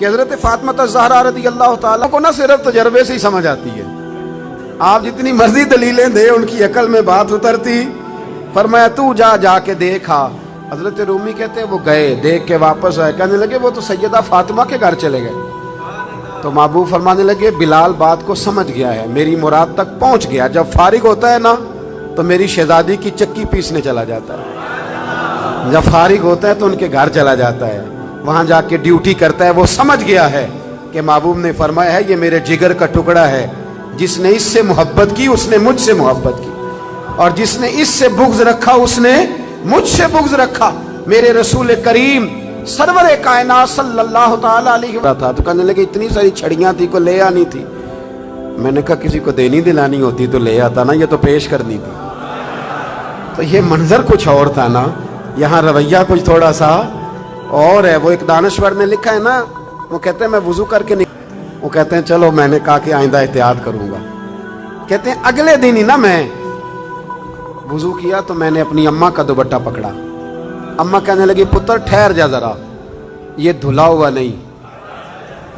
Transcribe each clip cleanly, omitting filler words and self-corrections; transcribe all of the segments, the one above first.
کہ حضرت فاطمہ زہرا رضی اللہ تعالیٰ کو نہ صرف تجربے سے ہی سمجھ آتی ہے، آپ جتنی مرضی دلیلیں دے ان کی عقل میں بات اترتی۔ فرمایا تو جا کے دیکھا۔ حضرت رومی کہتے ہیں وہ گئے، دیکھ کے واپس آئے، کہنے لگے وہ تو سیدہ فاطمہ کے گھر چلے گئے۔ تو محبوب فرمانے لگے بلال بات کو سمجھ گیا ہے، میری مراد تک پہنچ گیا، جب فارغ ہوتا ہے نا تو میری شہزادی کی چکی پیسنے چلا جاتا ہے، جب فارغ ہوتا ہے تو ان کے گھر چلا جاتا ہے، وہاں جا کے ڈیوٹی کرتا ہے۔ وہ سمجھ گیا ہے کہ محبوب نے فرمایا ہے یہ میرے جگر کا ٹکڑا ہے، جس نے اس سے محبت کی اس نے مجھ سے محبت کی، اور جس نے اس سے بغض رکھا اس نے مجھ سے بغض رکھا۔ میرے رسول کریم سرور کائنات صلی اللہ تعالی علیہ وسلم تھا، تو کہنے لگے اتنی ساری چھڑیاں تھی کو لے آنی تھی۔ میں نے کہا کسی کو دینی دلانی ہوتی تو لے آتا نا، یہ تو پیش کرنی تھی۔ تو یہ منظر کچھ اور تھا نا، یہاں رویہ کچھ تھوڑا سا اور ہے۔ وہ ایک دانشور نے لکھا ہے نا، وہ کہتے ہیں میں وضو کر کے وہ کہتے ہیں چلو میں نے کہا کہ آئندہ احتیاط کروں گا۔ کہتے ہیں اگلے دن ہی نا میں وضو کیا تو میں نے اپنی اماں کا دوپٹہ پکڑا، اماں کہنے لگی پتر ٹھہر جا ذرا، یہ دھلا ہوا نہیں،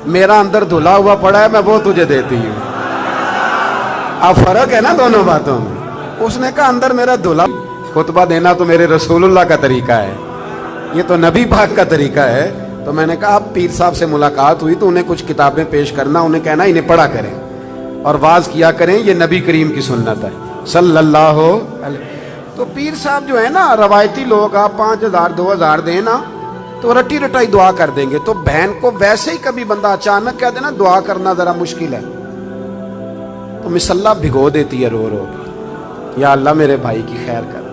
میرا اندر دھلا ہوا پڑا ہے، میں وہ تجھے دیتی ہوں۔ اب فرق ہے نا دونوں باتوں میں۔ اس نے کہا اندر میرا دھلا، خطبہ دینا تو میرے رسول اللہ کا طریقہ ہے، یہ تو نبی پاک کا طریقہ ہے۔ تو میں نے کہا اب پیر صاحب سے ملاقات ہوئی تو انہیں کچھ کتابیں پیش کرنا، انہیں کہنا انہیں پڑھا کریں اور واز کیا کریں، یہ نبی کریم کی سنت ہے صلی اللہ علیہ۔ تو پیر صاحب جو ہے نا روایتی لوگ، آپ 5000 2000 دیں نا تو رٹی رٹائی دعا کر دیں گے۔ تو بہن کو ویسے ہی کبھی بندہ اچانک کہہ دینا دعا کرنا ذرا مشکل ہے تو مصلا بھگو دیتی ہے رو رو کے، یا اللہ میرے بھائی کی خیر کر۔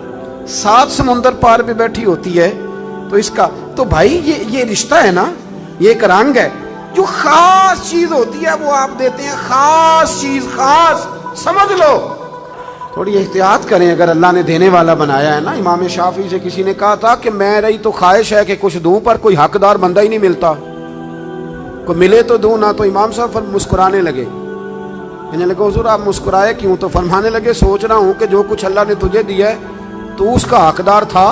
7 سمندر پار پہ بیٹھی ہوتی ہے تو اس کا تو بھائی یہ رشتہ ہے نا، یہ ایک رنگ ہے، جو خاص چیز ہوتی ہے وہ آپ دیتے ہیں، خاص چیز، خاص سمجھ لو۔ تھوڑی احتیاط کریں اگر اللہ نے دینے والا بنایا ہے نا۔ امام شافعی سے کسی نے کہا تھا کہ میں رہی تو خواہش ہے کہ کچھ دوں پر کوئی حقدار بندہ ہی نہیں ملتا، کوئی ملے تو دوں نہ۔ تو امام صاحب مسکرانے لگے، کہنے لگے حضور آپ مسکرائے کیوں؟ تو فرمانے لگے سوچ رہا ہوں کہ جو کچھ اللہ نے تجھے دیا ہے تو اس کا حقدار تھا،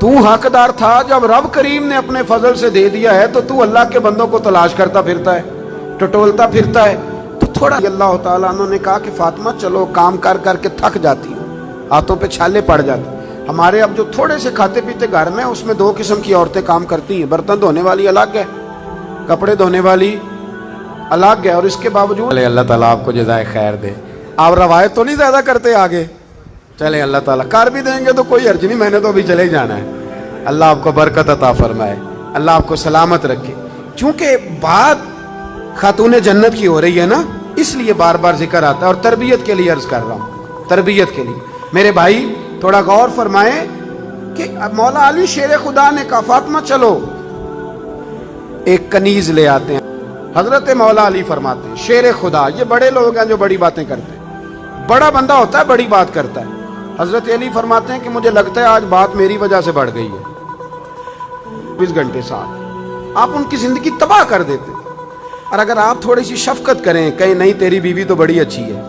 تو حقدار تھا۔ جب رب کریم نے اپنے فضل سے دے دیا ہے تو اللہ کے بندوں کو تلاش کرتا پھرتا ہے، ٹٹولتا پھرتا ہے۔ تو تھوڑا اللہ تعالیٰ عنہ نے کہا کہ فاطمہ چلو کام کر کر کے تھک جاتی ہوں، ہاتھوں پہ چھالے پڑ جاتے۔ ہمارے اب جو تھوڑے سے کھاتے پیتے گھر میں، اس میں 2 قسم کی عورتیں کام کرتی ہیں، برتن دھونے والی الگ ہے، کپڑے دھونے والی الگ ہے، اور اس کے باوجود اللہ تعالیٰ آپ کو جزائے خیر دے۔ آپ روایت تو نہیں زیادہ کرتے آگے، چلے اللہ تعالیٰ کر بھی دیں گے تو کوئی حرج نہیں، میں نے تو ابھی چلے جانا ہے۔ اللہ آپ کو برکت عطا فرمائے، اللہ آپ کو سلامت رکھے۔ چونکہ بات خاتون جنت کی ہو رہی ہے نا، اس لیے بار بار ذکر آتا ہے، اور تربیت کے لیے عرض کر رہا ہوں، تربیت کے لیے۔ میرے بھائی تھوڑا غور فرمائیں کہ مولا علی شیر خدا نے کہا فاطمہ چلو ایک کنیز لے آتے ہیں۔ حضرت مولا علی فرماتے ہیں شیر خدا، یہ بڑے لوگ ہیں جو بڑی باتیں کرتے ہیں، بڑا بندہ ہوتا ہے بڑی بات کرتا ہے۔ حضرت علی فرماتے ہیں کہ مجھے لگتا ہے آج بات میری وجہ سے بڑھ گئی ہے، 20 گھنٹے ساتھ آپ ان کی زندگی تباہ کر دیتے، اور اگر آپ تھوڑی سی شفقت کریں، کہیں نہیں تیری بیوی تو بڑی اچھی ہے،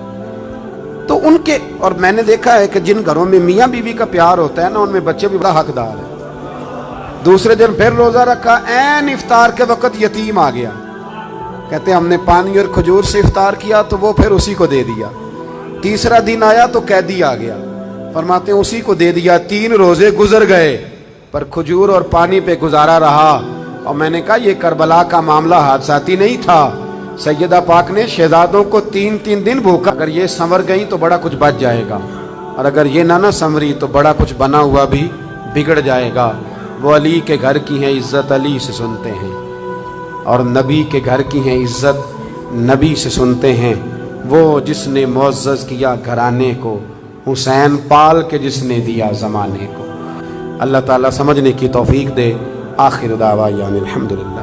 تو ان کے، اور میں نے دیکھا ہے کہ جن گھروں میں میاں بیوی کا پیار ہوتا ہے نا، ان میں بچے بھی بڑا حقدار ہیں۔ دوسرے دن پھر روزہ رکھا، عین افطار کے وقت یتیم آ گیا، کہتے ہیں ہم نے پانی اور کھجور سے افطار کیا تو وہ پھر اسی کو دے دیا۔ تیسرا دن آیا تو قیدی آ گیا، فرماتے ہیں اسی کو دے دیا۔ 3 روزے گزر گئے پر کھجور اور پانی پہ گزارا رہا، اور میں نے کہا یہ کربلا کا معاملہ حادثاتی نہیں تھا، سیدہ پاک نے شہزادوں کو 3 دن بھوکا۔ اگر یہ سنور گئی تو بڑا کچھ بچ جائے گا، اور اگر یہ نہ سنوری تو بڑا کچھ بنا ہوا بھی بگڑ جائے گا۔ وہ علی کے گھر کی ہیں عزت علی سے سنتے ہیں، اور نبی کے گھر کی ہیں عزت نبی سے سنتے ہیں۔ وہ جس نے معزز کیا گھرانے کو، حسین پال کے جس نے دیا زمانے کو۔ اللہ تعالیٰ سمجھنے کی توفیق دے۔ آخر دعوانا الحمدللہ۔